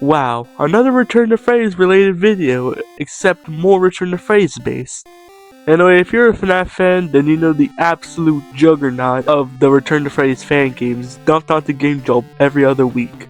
Wow, another Return to Phrase related video, except more Return to Phrase based. Anyway, if you're a FNAF fan, then you know the absolute juggernaut of the Return to Phrase fan games dumped onto Game Jolt every other week.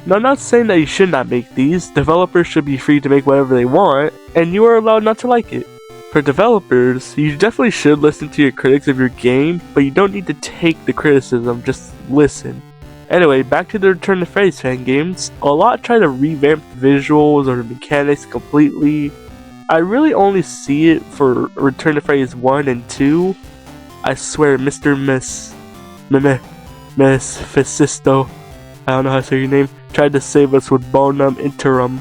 Now, I'm not saying that you should not make these. Developers should be free to make whatever they want, and you are allowed not to like it. For developers, you definitely should listen to your critics of your game, but you don't need to take the criticism, just listen. Anyway, back to the Return to Phrase fan games. A lot try to revamp the visuals or the mechanics completely. I really only see it for Return to Phrase 1 and 2. I swear, Mr. Miss Fascisto, I don't know how to say your name, tried to save us with Bonum Interim.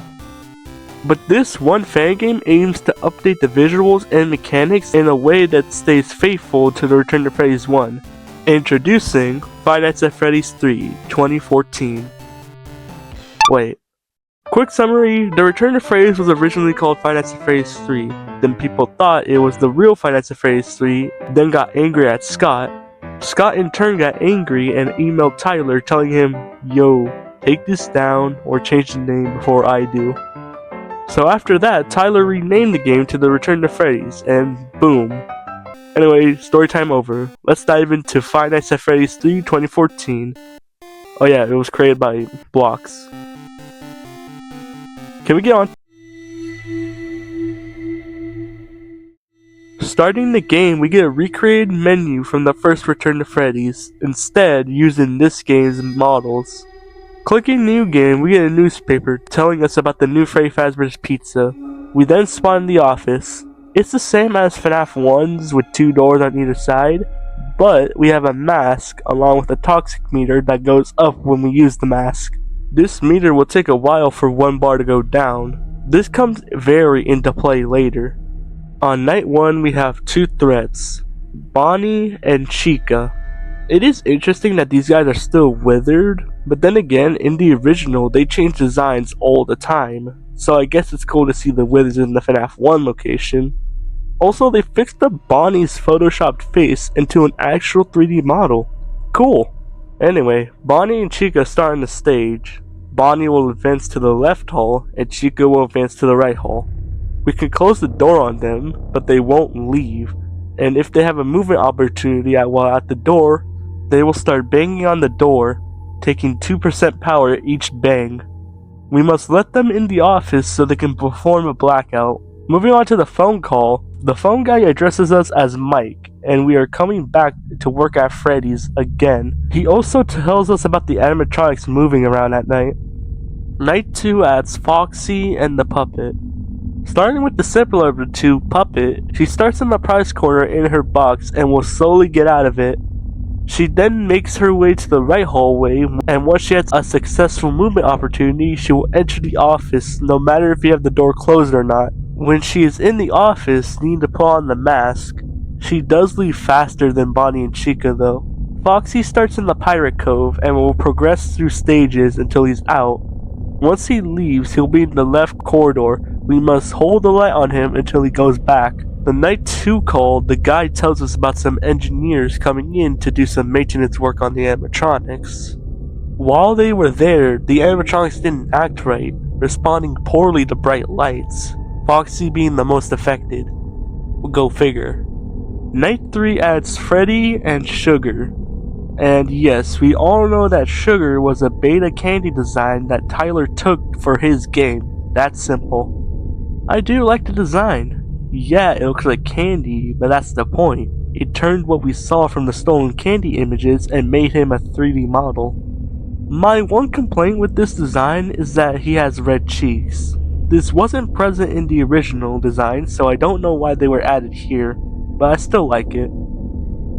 But this one fan game aims to update the visuals and mechanics in a way that stays faithful to the Return to Phrase 1. Introducing Five Nights at Freddy's 3, 2014. Wait. Quick summary, the Return to Phrase was originally called Five Nights at Freddy's 3, then people thought it was the real Five Nights at Freddy's 3, then got angry at Scott. Scott in turn got angry and emailed Tyler telling him, "Yo, take this down or change the name before I do." So after that, Tyler renamed the game to the Return to Freddy's, and boom. Anyway, story time over. Let's dive into Five Nights at Freddy's 3 2014. Oh yeah, it was created by Blocks. Can we get on? Starting the game, we get a recreated menu from the first Return to Freddy's, instead using this game's models. Clicking New Game, we get a newspaper telling us about the new Freddy Fazbear's Pizza. We then spawn in the office. It's the same as FNAF 1's with 2 doors on either side, but we have a mask along with a toxic meter that goes up when we use the mask. This meter will take a while for 1 bar to go down. This comes very into play later. On night 1 we have 2 threats, Bonnie and Chica. It is interesting that these guys are still withered, but then again, in the original, they change designs all the time, so I guess it's cool to see the withers in the FNAF 1 location. Also, they fixed the Bonnie's photoshopped face into an actual 3D model. Cool. Anyway, Bonnie and Chica start on the stage. Bonnie will advance to the left hall, and Chica will advance to the right hall. We can close the door on them, but they won't leave, and if they have a movement opportunity while at the door, they will start banging on the door, taking 2% power each bang. We must let them in the office so they can perform a blackout. Moving on to the phone call, the phone guy addresses us as Mike, and we are coming back to work at Freddy's again. He also tells us about the animatronics moving around at night. Night 2 adds Foxy and the puppet. Starting with the simpler of the two, Puppet, she starts in the prize corner in her box and will slowly get out of it. She then makes her way to the right hallway, and once she has a successful movement opportunity, she will enter the office no matter if you have the door closed or not. When she is in the office, needing to put on the mask. She does leave faster than Bonnie and Chica though. Foxy starts in the Pirate Cove and will progress through stages until he's out. Once he leaves, he'll be in the left corridor. We must hold the light on him until he goes back. The night 2 call, the guy tells us about some engineers coming in to do some maintenance work on the animatronics. While they were there, the animatronics didn't act right, responding poorly to bright lights, Foxy being the most affected. Go figure. Night 3 adds Freddy and Sugar. And yes, we all know that Sugar was a beta candy design that Tyler took for his game. That's simple. I do like the design. Yeah, it looks like candy, but that's the point. It turned what we saw from the stolen candy images and made him a 3D model. My one complaint with this design is that he has red cheeks. This wasn't present in the original design, so I don't know why they were added here, but I still like it.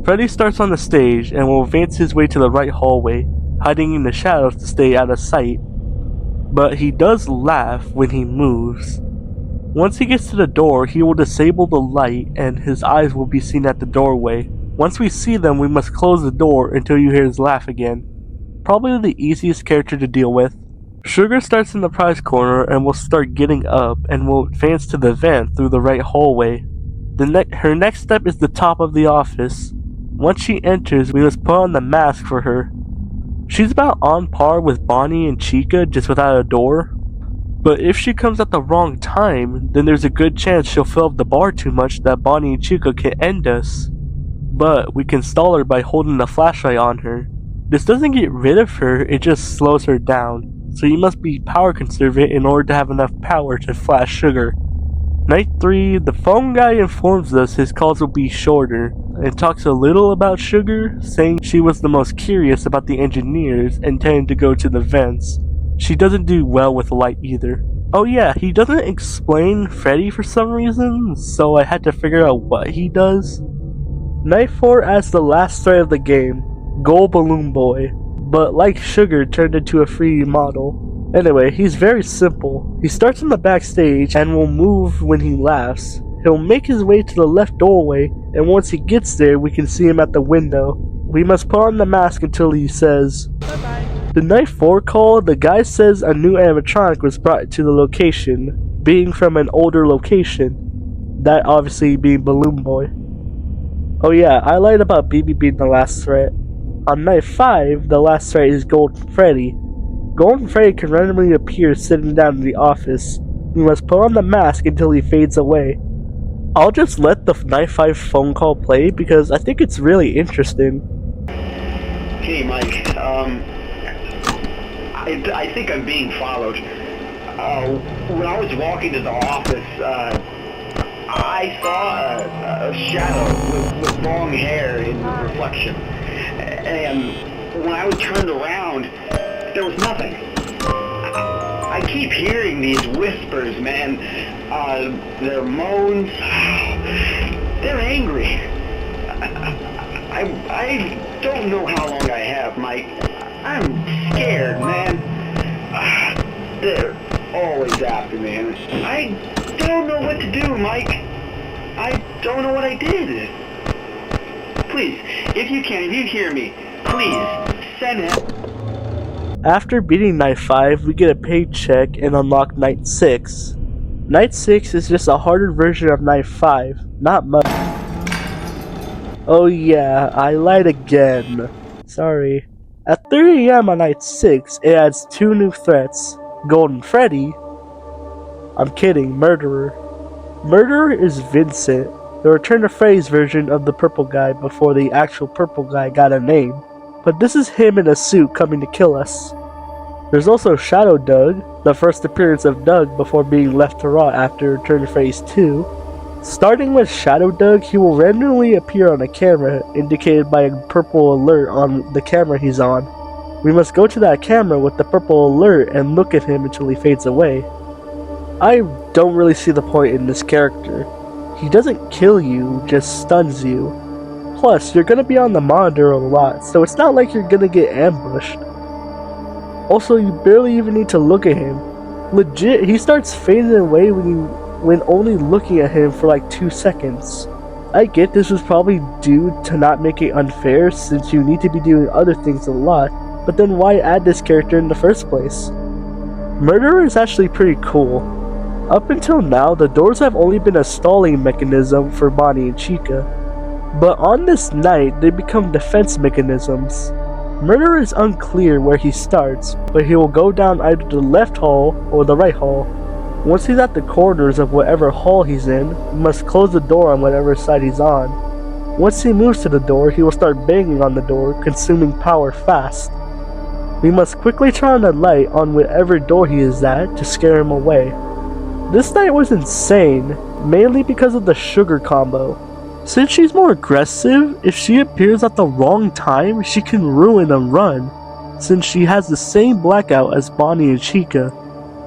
Freddy starts on the stage and will advance his way to the right hallway, hiding in the shadows to stay out of sight. But he does laugh when he moves. Once he gets to the door, he will disable the light and his eyes will be seen at the doorway. Once we see them, we must close the door until you hear his laugh again. Probably the easiest character to deal with. Sugar starts in the prize corner and will start getting up and will advance to the vent through the right hallway. Her next step is the top of the office. Once she enters, we must put on the mask for her. She's about on par with Bonnie and Chica, just without a door. But if she comes at the wrong time, then there's a good chance she'll fill up the bar too much that Bonnie and Chica can end us. But we can stall her by holding the flashlight on her. This doesn't get rid of her, it just slows her down. So you must be power conservant in order to have enough power to flash Sugar. Night 3, the phone guy informs us his calls will be shorter, and talks a little about Sugar, saying she was the most curious about the engineers and tended to go to the vents. She doesn't do well with light either. Oh yeah, he doesn't explain Freddy for some reason, so I had to figure out what he does. Night 4 adds the last threat of the game, Gold Balloon Boy, but like Sugar turned into a 3D model. Anyway, he's very simple. He starts in the backstage and will move when he laughs. He'll make his way to the left doorway, and once he gets there, we can see him at the window. We must put on the mask until he says, "Bye-bye." The Night 4 call, the guy says a new animatronic was brought to the location, being from an older location. That obviously being Balloon Boy. Oh yeah, I lied about BB being the last threat. On Night 5, the last threat is Golden Freddy. Golden Freddy can randomly appear sitting down in the office. We must put on the mask until he fades away. I'll just let the Night 5 phone call play because I think it's really interesting. Hey Mike, I think I'm being followed. When I was walking to the office, I saw a shadow with long hair in the reflection. And when I was turned around, there was nothing. I keep hearing these whispers, man. They're moans. They're angry. I don't know how long I have, Mike. I'm scared, man. They're always after me. I don't know what to do, Mike. I don't know what I did. Please, if you hear me, please send it. After beating Night 5, we get a paycheck and unlock Night 6. Night 6 is just a harder version of Night 5, not much. Oh yeah, I lied again. Sorry. At 3 AM on Night 6, it adds 2 new threats. Golden Freddy. I'm kidding, Murderer. Murderer is Vincent, the Return to Freddy's version of the purple guy before the actual purple guy got a name. But this is him in a suit coming to kill us. There's also Shadow Doug, the first appearance of Doug before being left to rot after Return to Freddy's 2. Starting with Shadow Doug, he will randomly appear on a camera, indicated by a purple alert on the camera he's on. We must go to that camera with the purple alert and look at him until he fades away. I don't really see the point in this character. He doesn't kill you, just stuns you. Plus, you're gonna be on the monitor a lot, so it's not like you're gonna get ambushed. Also, you barely even need to look at him. Legit, he starts fading away when only looking at him for like 2 seconds. I get this was probably due to not make it unfair since you need to be doing other things a lot, but then why add this character in the first place? Murderer is actually pretty cool. Up until now, the doors have only been a stalling mechanism for Bonnie and Chica, but on this night, they become defense mechanisms. Murderer is unclear where he starts, but he will go down either the left hall or the right hall. Once he's at the corners of whatever hall he's in, we must close the door on whatever side he's on. Once he moves to the door, he will start banging on the door, consuming power fast. We must quickly turn on the light on whatever door he is at to scare him away. This night was insane, mainly because of the Sugar combo. Since she's more aggressive, if she appears at the wrong time, she can ruin a run, since she has the same blackout as Bonnie and Chica.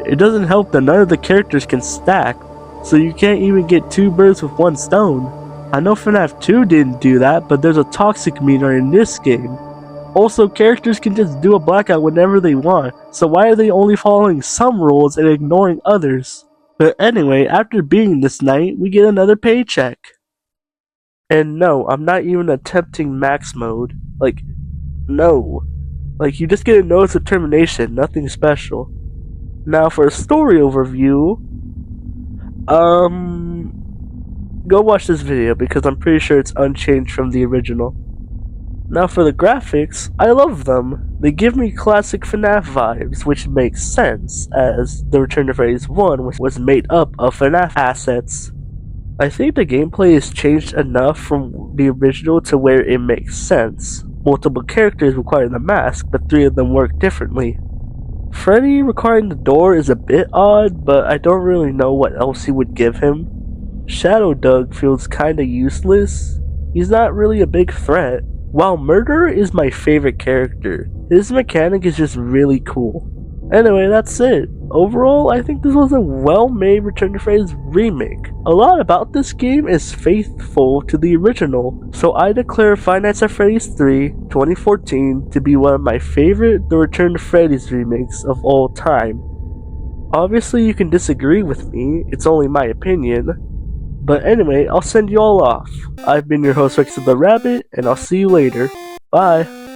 It doesn't help that none of the characters can stack, so you can't even get 2 birds with 1 stone. I know FNAF 2 didn't do that, but there's a toxic meter in this game. Also, characters can just do a blackout whenever they want, so why are they only following some rules and ignoring others? But anyway, after beating this night, we get another paycheck. And no, I'm not even attempting max mode. No. You just get a notice of termination, nothing special. Now for a story overview, go watch this video because I'm pretty sure it's unchanged from the original. Now for the graphics, I love them. They give me classic FNAF vibes, which makes sense, as The Return to Freddy's 1 was made up of FNAF assets. I think the gameplay is changed enough from the original to where it makes sense. Multiple characters require the mask, but 3 of them work differently. Freddy requiring the door is a bit odd, but I don't really know what else he would give him. Shadow Doug feels kinda useless. He's not really a big threat. While Murderer is my favorite character, his mechanic is just really cool. Anyway, that's it. Overall, I think this was a well-made Return to Freddy's remake. A lot about this game is faithful to the original, so I declare Five Nights at Freddy's 3 2014 to be one of my favorite The Return to Freddy's remakes of all time. Obviously, you can disagree with me, it's only my opinion. But anyway, I'll send you all off. I've been your host Rex the Rabbit, and I'll see you later. Bye!